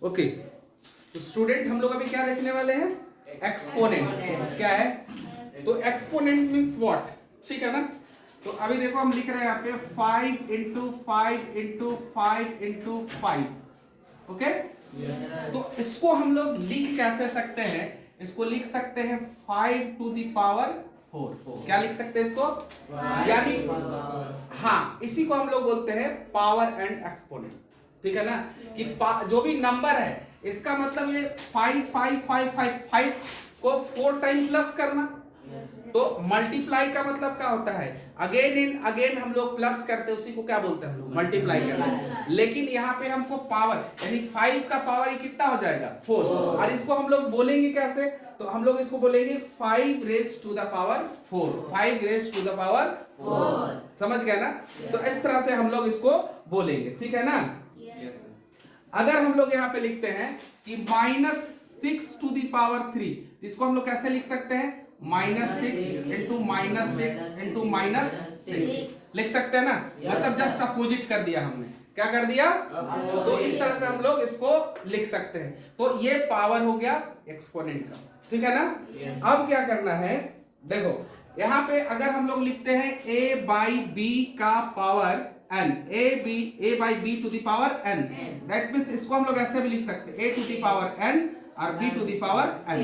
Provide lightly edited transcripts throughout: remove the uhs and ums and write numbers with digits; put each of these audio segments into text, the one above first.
Okay, तो student हम लोग अभी क्या देखने वाले हैं? एक्सपोनेंट। क्या है? तो एक्सपोनेंट मीन्स व्हाट, ठीक है ना। तो अभी देखो हम लिख रहे हैं यहाँ पे 5 इंटू 5 इंटू 5 इंटू 5। ओके, तो इसको हम लोग लिख कैसे सकते हैं? इसको लिख सकते हैं 5 टू द पावर 4। क्या लिख सकते हैं इसको? यानी हाँ, इसी को हम लोग बोलते हैं पावर एंड एक्सपोनेंट, ठीक है ना। कि जो भी नंबर है इसका मतलब ये 5 5 5 5 5 को 4 टाइम प्लस करना। तो मल्टीप्लाई का मतलब क्या होता है? अगेन एंड अगेन हम लोग प्लस करते हैं, उसी को क्या बोलते हैं हम लोग? मल्टीप्लाई करना। लेकिन यहाँ पे हमको पावर यानी 5 का पावर ये कितना हो जाएगा? 4। और इसको हम लोग बोलेंगे कैसे? तो हम लोग इसको बोलेंगे 5 raise to the power 4। 5 raise to the power 4। समझ गए ना? तो इस तरह से हम लोग इसको बोलेंगे, ठीक है ना। अगर हम लोग यहाँ पे लिखते हैं कि -6 टू द पावर 3, इसको हम लोग कैसे लिख सकते हैं? -6 इंटू -6 इंटू -6 लिख सकते हैं ना। मतलब जस्ट अपोजिट कर दिया हमने। क्या कर दिया? तो इस तरह से हम लोग इसको लिख सकते हैं। तो ये पावर हो गया एक्सपोनेंट का, ठीक है ना। अब क्या करना है? देखो यहाँ पे अगर हम लोग लिखते हैं a बाई बी का power n, a by B to the power n, that means इसको हम लोग ऐसे भी लिख सकते हैं a to the power n और b to the power n,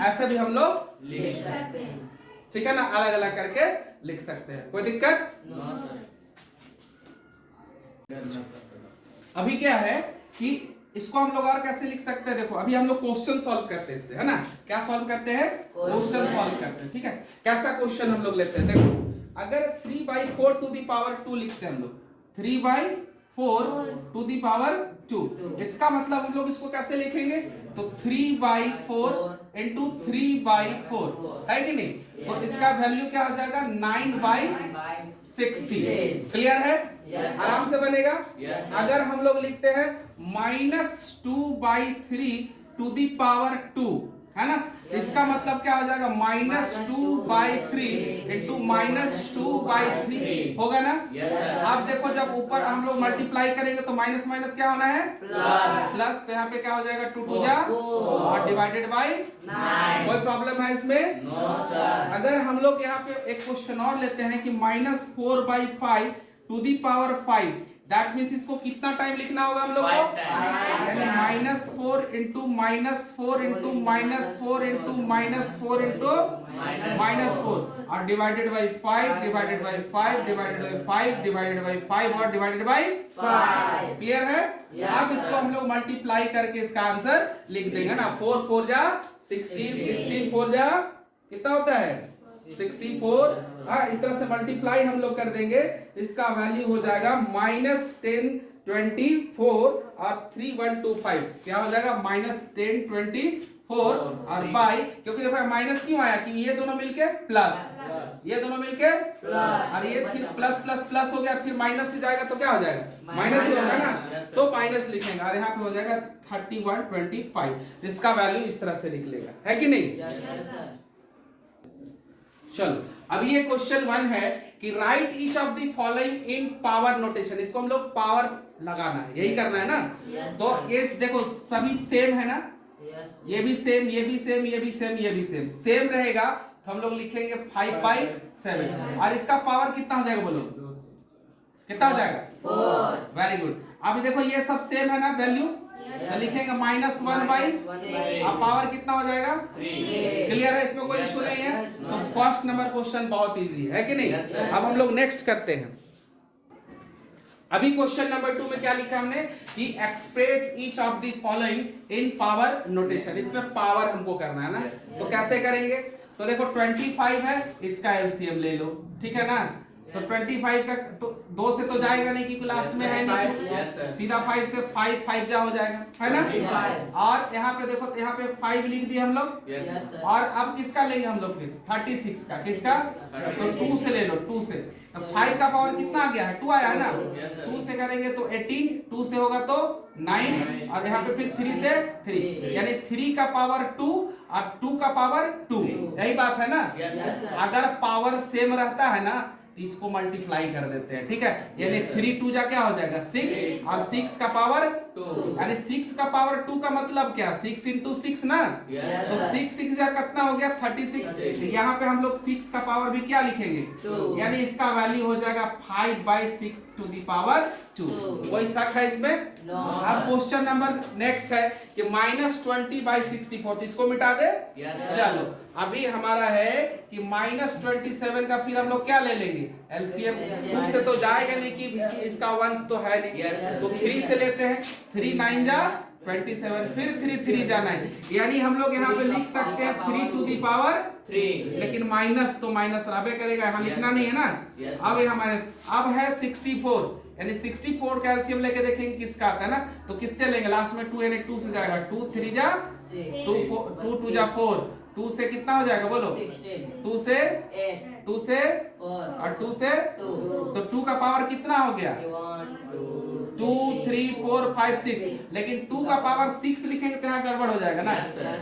ऐसे भी हम लोग लिख सकते हैं, ठीक है ना। अलग अलग करके लिख सकते हैं, कोई दिक्कत? अभी क्या है कि इसको हम लोग और कैसे लिख सकते हैं? देखो अभी हम लोग क्वेश्चन सॉल्व करते हैं इससे, है ना। क्या सॉल्व करते हैं? क्वेश्चन सॉल्व करते हैं, ठीक है। कैसा क्वेश्चन हम लोग लेते हैं? देखो अगर 3/4 टू द पावर 2 लिखते हैं हम लोग, 3/4 टू द पावर 2, इसका मतलब हम लोग इसको कैसे लिखेंगे? तो 3/4 इंटू 3/4 है कि नहीं। तो इसका वैल्यू क्या हो जाएगा? 9/60। क्लियर है? आराम से बनेगा। अगर हम लोग लिखते हैं -2/3 टू द पावर 2, है ना, इसका मतलब क्या हो जाएगा? -2/3 इंटू -2/3 होगा ना। आप देखो जब ऊपर हम लोग मल्टीप्लाई करेंगे तो माइनस माइनस क्या होना है? प्लस। तो यहाँ पे क्या हो जाएगा? 2 2 जा और डिवाइडेड बाई 9। कोई प्रॉब्लम है इसमें? No sir. अगर हम लोग यहाँ पे एक क्वेश्चन और लेते हैं कि -4/5 to the power 5, that means इसको कितना टाइम लिखना होगा हम लोग को? यानी -4 इंटू -4 इंटू -4 इंटू -4 इंटू -4 और divided by 5 divided by 5 divided by 5 divided by 5 और डिवाइडेड बाई 5। क्लियर है? अब इसको हम लोग मल्टीप्लाई करके इसका आंसर लिख देंगे ना। 4 4 जा 16, 16 4 जा कितना होता है? 64। इस तरह से मल्टीप्लाई हम लोग कर देंगे, इसका वैल्यू हो जाएगा -10 24 और 3125। क्या हो जाएगा? -10 24 और बाई, क्योंकि देखो माइनस क्यों आया कि ये दोनों मिलके प्लस, ये दोनों मिलके प्लस और ये फिर प्लस प्लस प्लस हो गया, फिर माइनस से जाएगा तो क्या हो जाएगा? माइनस ही होगा ना। तो माइनस लिखेंगे और यहाँ पे हो जाएगा 3125। इसका वैल्यू इस तरह से निकलेगा, है कि नहीं? चलो अभी ये क्वेश्चन 1 है कि right each of the following in power notation. इसको हम लोग पावर लगाना है, यही करना है ना। तो ये देखो सभी सेम है ना, ये भी सेम, ये भी सेम, ये भी सेम, ये भी सेम सेम रहेगा। तो हम लोग लिखेंगे 5/7 और इसका पावर कितना हो जाएगा? बोलो कितना हो जाएगा? 4। Very good. अभी देखो ये सब सेम है ना वैल्यू, तो लिखेंगे -1/, अब पावर कितना हो जाएगा? 3। क्लियर है? इसमें कोई इशू नहीं है। तो फर्स्ट नंबर क्वेश्चन बहुत इजी है कि नहीं? अब हम लोग नेक्स्ट करते हैं। अभी क्वेश्चन नंबर 2 में क्या लिखा हमने कि express each of the following in power notation. इसमें पावर हमको करना है ना। तो कैसे करेंगे? तो देखो 25 है, इसका एलसीएम ले लो, ठीक है ना। तो 25 का तो 2 से तो जाएगा नहीं क्योंकि लास्ट में है नहीं, सीधा 5 से 5 5 जा हो जाएगा, है ना। और यहाँ पे देखो, यहाँ पे 5 लिख दिए हम लोग। और अब किसका लेंगे हम लोग? फिर 36 का, किसका? तो 2 से ले लो, 2 से। तो 5 का पावर कितना आ गया है? 2 आया है ना। 2 से करेंगे तो 18, 2 से होगा तो 9 और यहाँ पे फिर 3 से 3, यानी 3 का पावर 2 और 2 का पावर 2। यही बात है ना। अगर पावर सेम रहता है ना तो इसको मल्टीप्लाई कर देते हैं, ठीक है। यानी 3 2 जा क्या हो जाएगा 6 और 6 का पावर 2, यानी 6 का पावर 2 का मतलब क्या 6 × 6 ना, तो 6 6 जा कितना हो गया 36। तो यहाँ पे हम लोग 6 का पावर भी क्या लिखेंगे, यानी इसका वैल्यू हो जाएगा 5/6 टू द पावर 2। कोई शक है इसमें? अब क्वेश्चन नंबर नेक्स्ट है कि -20/64, इसको मिटा दे। चलो अभी हमारा है कि -27 का फिर हम लोग क्या ले लेंगे एलसीएम, 2 से तो जाएगा नहीं कि इसका वंश तो है नहीं, तो 3 से लेते हैं। 3 9 जा 27, फिर 3 3 जा 9, यानी हम लोग यहाँ पे लिख सकते हैं 3 टू दी पावर 3, लेकिन माइनस तो माइनस रहे करेगा, यहाँ लिखना नहीं है ना। अब यहाँ माइनस, अब है 64, यानी 64 का एलसीएम लेके देखेंगे किसका आता है ना, तो किससे लेंगे लास्ट में 2, यानी 2 से जाएगा, 2 3 जा 2 2 जा 4, 2 से कितना हो जाएगा बोलो 2 से 2 से 4 और 2 से 2, तो 2 का पावर कितना हो गया 2 3 4 5 6, लेकिन 2 का पावर 6 लिखेंगे तो यहाँ गड़बड़ हो जाएगा ना,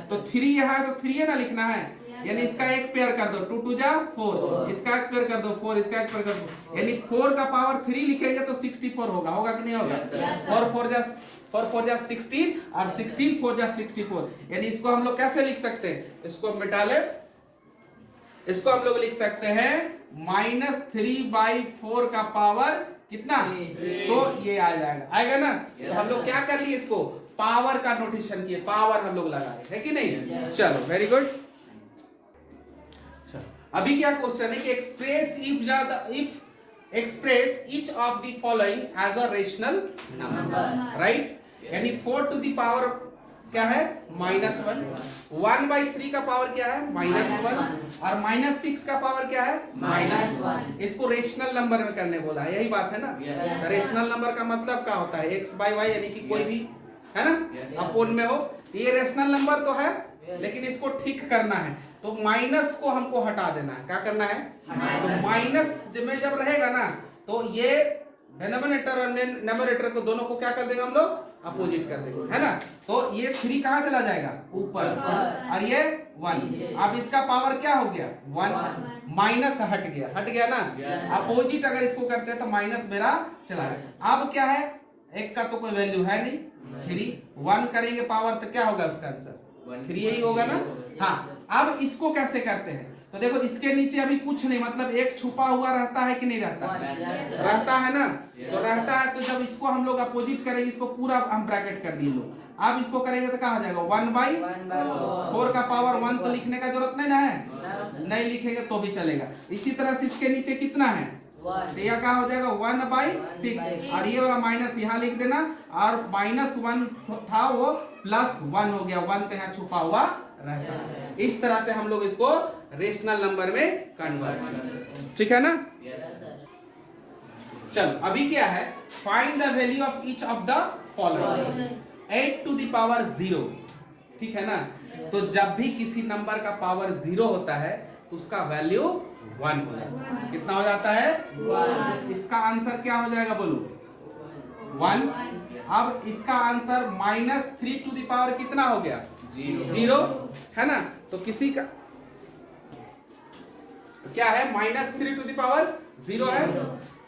तो 3 यहाँ है तो 3 है ना लिखना है, यानी इसका एक पेयर कर दो 2 2 जा 4, इसका एक पेयर कर दो 4, इसका एक पेयर कर दो, यानी 4 का पावर 3 लिखेंगे तो 64 होगा कि नहीं होगा। 4 4 जा 16 और 16 4 जा 64, यानी इसको हम लोग कैसे लिख सकते हैं, इसको मिटा ले, इसको हम लोग लिख सकते हैं -3/4 का पावर कितना, तो ये आ जाएगा, आएगा ना। तो हम लोग क्या कर लिए, इसको पावर का नोटेशन किए, पावर हम लोग लगाए, है कि नहीं। चलो वेरी गुड। अभी क्या क्वेश्चन है कि if express each of the following as a rational number, right, यानी 4 टू द पावर क्या है -1, 1/3 का पावर क्या है -1, और -6 का पावर क्या है -1। इसको रेशनल नंबर में करने बोला है, यही बात है ना। रेशनल नंबर का मतलब क्या होता है x/y, यानी कि कोई भी है ना अपोन में हो, ये रेशनल नंबर तो है, लेकिन इसको ठीक करना है तो माइनस को हमको हटा देना है। क्या करना है, तो माइनस में जब रहेगा ना तो ये डिनोमिनेटर और न्यूमरेटर को दोनों को क्या कर देंगे हम लोग अपोजिट कर देंगे, है ना। तो ये 3 कहां चला जाएगा ऊपर, और ये 1, अब इसका पावर क्या हो गया 1, माइनस हट गया ना, अपोजिट अगर इसको करते हैं तो माइनस मेरा चला गया। अब क्या है, एक का तो कोई वैल्यू है नहीं, 3 1 करेंगे पावर तो क्या होगा उसका आंसर 3 यही होगा ना। हाँ, अब इसको कैसे करते हैं, तो देखो इसके नीचे अभी कुछ नहीं, मतलब एक छुपा हुआ रहता है कि नहीं रहता, रहता है ना, तो रहता है। तो जब इसको हम लोग अपोजिट करेंगे, इसको पूरा हम ब्रैकेट कर दिए लो, अब इसको करेंगे तो कहाँ जाएगा 1/4 का पावर 1, तो लिखने का जरूरत नहीं ना है, नहीं लिखेंगे तो भी चलेगा। इसी तरह से इसके नीचे कितना है, तो यह क्या हो जाएगा 1/6, और ये वाला माइनस यहाँ लिख देना, और -1 था वो +1 हो गया, 1 तो यहाँ छुपा हुआ रहता है। इस तरह से हम लोग इसको रेशनल नंबर में कन्वर्ट करते हैं, ठीक है ना। चलो अभी क्या है, find the value of each of the following 8 to the power 0, ठीक है ना। तो जब भी किसी नंबर का पावर 0 होता है तो उसका वैल्यू 1 हो जाता है। कितना हो जाता है 1। इसका आंसर क्या हो जाएगा बोलो 1। अब इसका आंसर -3 टू द पावर कितना हो गया 0, है ना। तो किसी का क्या है -3 टू द पावर 0 है,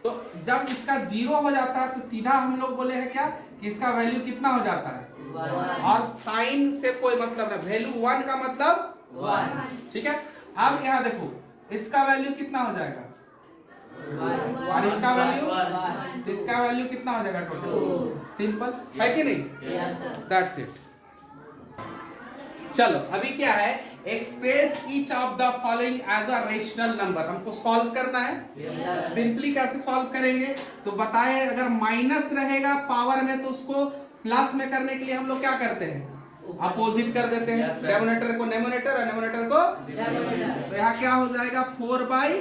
तो जब इसका 0 हो जाता है तो सीधा हम लोग बोले हैं क्या कि इसका वैल्यू कितना हो जाता है 1, और साइन से कोई मतलब नहीं, वैल्यू 1 का मतलब 1, ठीक है। अब यहाँ देखो इसका वैल्यू कितना हो जाएगा 1, और इसका वैल्यू कितना हो जाएगा टोटल, सिंपल है कि नहीं, दैट्स इट। चलो अभी क्या है, express each of the following as a rational number, हमको सॉल्व करना है। सिंपली कैसे सॉल्व करेंगे, तो बताए अगर माइनस रहेगा पावर में तो उसको प्लस में करने के लिए हम लोग क्या करते हैं अपोजिट कर देते हैं, डिनोमिनेटर को न्यूमरेटर और न्यूमरेटर को डिनोमिनेटर। तो यहाँ क्या हो जाएगा 4/1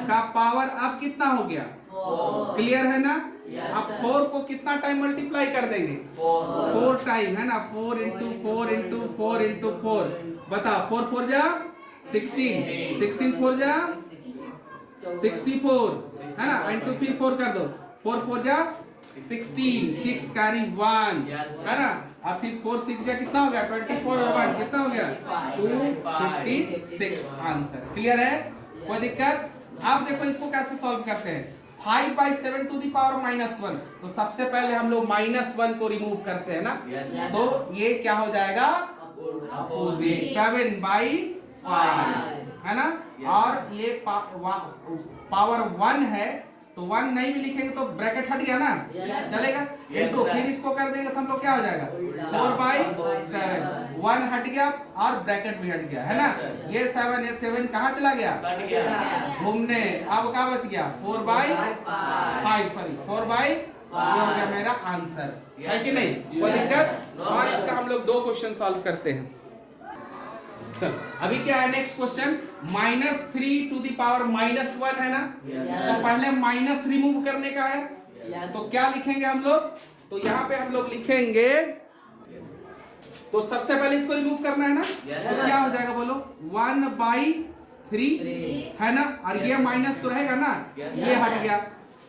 का पावर अब कितना हो गया 4, क्लियर है ना। अब 4 को कितना टाइम मल्टीप्लाई कर देंगे 4 टाइम, है ना, 4 × 4 × 4 × 4, बता 4 4 जा 16, 16 4 जा 64, है ना, इंटू फिर 4 कर दो, 4 4 जा 16, 6 कैरी 1, है ना। अब फिर 4 6 जा कितना हो गया 24 और 1 कितना हो गया 256 आंसर, क्लियर है, कोई दिक्कत अब देखो इसको कैसे सॉल्व करते हैं। 5/7 टू द पावर -1, तो सबसे पहले हम लोग -1 को रिमूव करते हैं ना, तो ये क्या हो जाएगा, अपोजिट 7/5 है ना। और ये पावर 1 है, तो 1 नहीं भी लिखेंगे तो ब्रैकेट हट गया ना, चलेगा। इनटू फिर इसको कर देंगे तो हम लोग क्या हो जाएगा 4/7, 1 हट गया और ब्रैकेट भी हट गया है ना। ये 7 कहाँ चला गया, घूमने। अब क्या बच गया 4/5, सॉरी 4/5, ये हो गया मेरा आंसर, है कि नहीं, कोई दिक्कत। और इसका हम लोग 2 क्वेश्चन सॉल्व करते हैं। चलो अभी क्या है next question, -3 to the power -1 है ना, तो पहले माइनस रिमूव करने का है, तो क्या लिखेंगे हम लोग, तो यहाँ पे हम लोग लिखेंगे, तो सबसे पहले इसको रिमूव करना है ना, तो क्या हो जाएगा बोलो 1/3 है ना, और ये माइनस तो रहेगा ना, ये हट गया,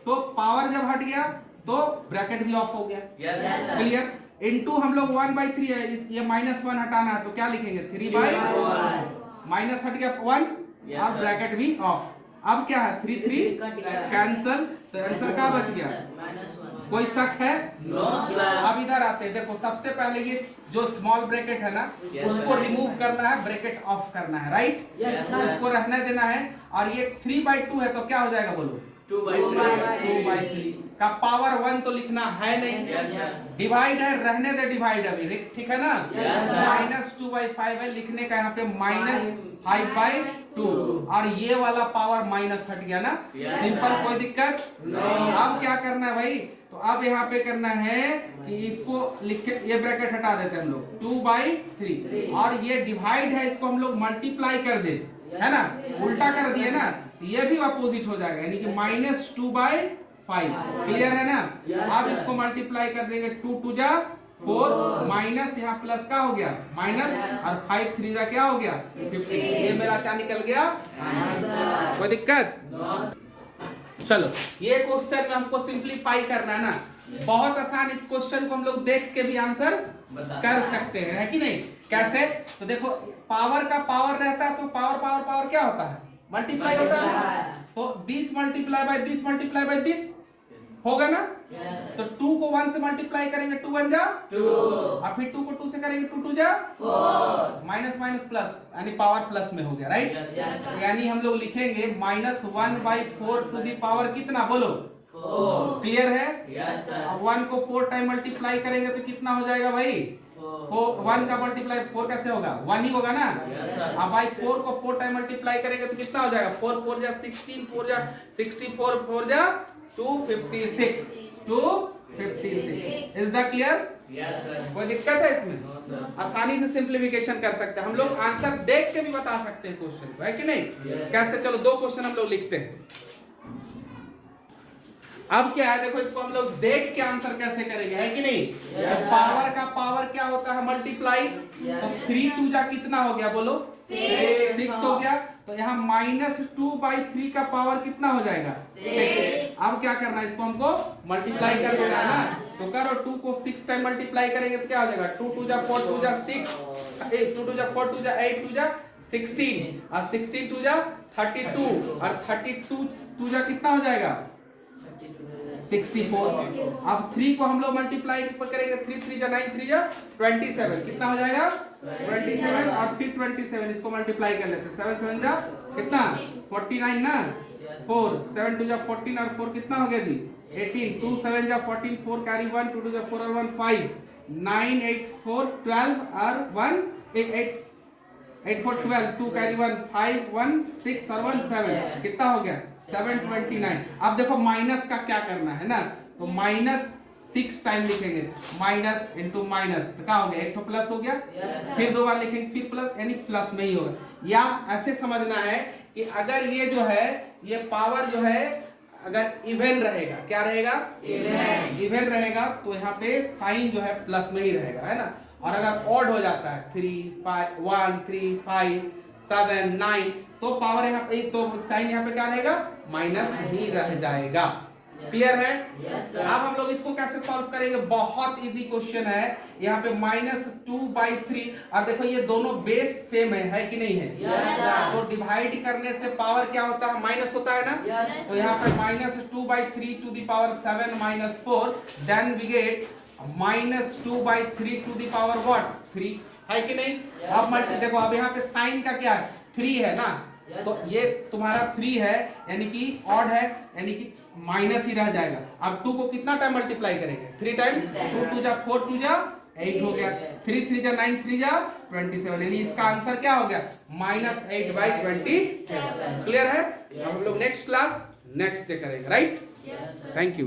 तो पावर जब हट गया तो ब्रैकेट भी ऑफ हो गया, क्लियर। इनटू हम लोग 1/3 है, ये -1 हटाना है, तो क्या लिखेंगे 3/1, माइनस हट गया 1 और ब्रैकेट भी ऑफ। अब क्या है 3 कैंसल, तो आंसर क्या बच गया, कोई शक है, अब इधर आते हैं, देखो सबसे पहले ये जो स्मॉल ब्रैकेट है ना, उसको रिमूव करना है, ब्रैकेट ऑफ करना है, राइट, तो इसको रहने देना है। और ये 3/2 है, तो क्या हो जाएगा बोलो 2/3 का पावर 1 तो लिखना है नहीं, डिवाइड है, रहने दे डिवाइड अभी, ठीक है ना, -2/5 है, लिखने का यहाँ पे -5/2, और ये वाला पावर माइनस हट गया ना, सिंपल, कोई दिक्कत। अब क्या करना है भाई, तो अब यहाँ पे करना है कि इसको लिख के ये ब्रैकेट हटा देते हैं हम लोग 2/3, और ये डिवाइड है, इसको हम लोग मल्टीप्लाई कर दे, है ना, उल्टा कर दिए ना, ये भी अपोजिट हो जाएगा, यानी कि -2/5, क्लियर है ना। अब इसको मल्टीप्लाई कर देंगे, 2 2 जा 4, माइनस यहाँ प्लस का हो गया माइनस, और 5 3 जा क्या हो गया 15, ये मेरा क्या निकल गया आंसर, कोई दिक्कत। चलो ये क्वेश्चन में हमको सिंप्लीफाई करना है ना, बहुत आसान, इस क्वेश्चन को हम लोग देख के भी आंसर कर सकते हैं, है कि नहीं। कैसे, तो देखो पावर का पावर रहता है, तो पावर क्या होता है, मल्टीप्लाई होता है, तो 20 × 20 × 20 होगा ना, तो 2 को 1 से मल्टीप्लाई करेंगे, 2 1 जा 2, और फिर 2 को 2 से करेंगे, 2 2 जा 4, माइनस माइनस प्लस, यानी पावर प्लस में हो गया, राइट। यानी हम लोग लिखेंगे -1/4 टू द पावर कितना बोलो 4, क्लियर है। अब 1 को 4 टाइम मल्टीप्लाई करेंगे तो कितना हो जाएगा भाई 1 का मल्टीप्लाई 4 कैसे होगा 1 ही होगा ना। अब भाई 4 को 4 टाइम मल्टीप्लाई करेंगे तो कितना हो जाएगा 4 4 जा 16, 4 जा 64, 4 जा 256, 256। Is the clear? Yes sir. कोई दिक्कत है इसमें? No sir. आसानी से सिंप्लीफिकेशन कर सकते हैं हम लोग, आंसर देख के भी बता सकते हैं क्वेश्चन को, है कि नहीं? Yes. कैसे, चलो 2 क्वेश्चन हम लोग लिखते हैं। अब क्या है देखो, इसको हम लोग देख के आंसर कैसे करेंगे, है कि नहीं? Yes. पावर का पावर क्या होता है मल्टीप्लाई, तो 3 2 जा कितना हो गया बोलो 6 हो गया, तो यहाँ -2/3 का पावर कितना हो जाएगा 6। अब क्या करना है, इसको हमको मल्टीप्लाई कर देना है ना, तो करो 2 को 6 टाइम मल्टीप्लाई करेंगे तो क्या हो जाएगा 2 2 जा 4 2 जा 6, 2 2 जा 4 2 जा 8 2 जा 16, और 16 2 जा 32, और 32 2 जा कितना हो जाएगा 64। अब 3 को हम लोग मल्टीप्लाई करेंगे, 3 3 जा 9 3 जा 27, कितना हो जाएगा 27, और फिर 27 इसको मल्टीप्लाई कर लेते हैं, 7 7 जा कितना 49 ना, 4 7 2 जा 14, और 4 कितना हो गया जी 18, 2 7 जा 14, 4 कैरी 1, 2 2 जा 4 और 1 5, 9 8 4 12 और 1 8 8 4 12, 2 कैरी 1 5 1 6 और 1 7, कितना हो गया 729। अब देखो माइनस का क्या करना है ना, तो -6 टाइम लिखेंगे, माइनस इंटू माइनस, तो क्या हो गया एक तो प्लस हो गया, फिर 2 बार लिखेंगे फिर प्लस, यानी प्लस में ही होगा। या ऐसे समझना है कि अगर ये जो है ये पावर जो है अगर इवन रहेगा, क्या रहेगा इवन रहेगा, तो यहाँ पे साइन जो है प्लस में ही रहेगा, है ना। और अगर ऑड हो जाता है 3 5 1 3 5 7 9, तो पावर यहाँ पे, तो साइन यहाँ पे क्या रहेगा माइनस ही रह जाएगा, क्लियर है? Yes, sir. अब हम लोग इसको कैसे सॉल्व करेंगे? बहुत इजी क्वेश्चन है। यहाँ पे -2/3 और देखो ये दोनों बेस सेम है कि नहीं है? Yes, sir. तो डिवाइड करने से पावर क्या होता है? माइनस होता है ना? Yes. तो यहाँ पे -2/3 to the power 7 - 4, then we get -2/3 to the power what? 3 है कि नहीं? Yes, अब मल्टी sir. देखो, अब यहाँ पे साइन का क्या है? 3 है ना? Yes, तो sir. ये तुम्हारा 3 है, यानी कि ऑड है, यानी कि माइनस ही रह जाएगा। अब 2 को कितना टाइम मल्टीप्लाई करेंगे? 3 टाइम। 2 2 जा 4, 2 जा 8 हो गया, 3 3 जा 9, 3 जा 27, यानी इसका आंसर क्या हो गया? -8/27। क्लियर है? अब हम लोग नेक्स्ट क्लास नेक्स्ट डे करेंगे, right? Yes, sir. Thank you.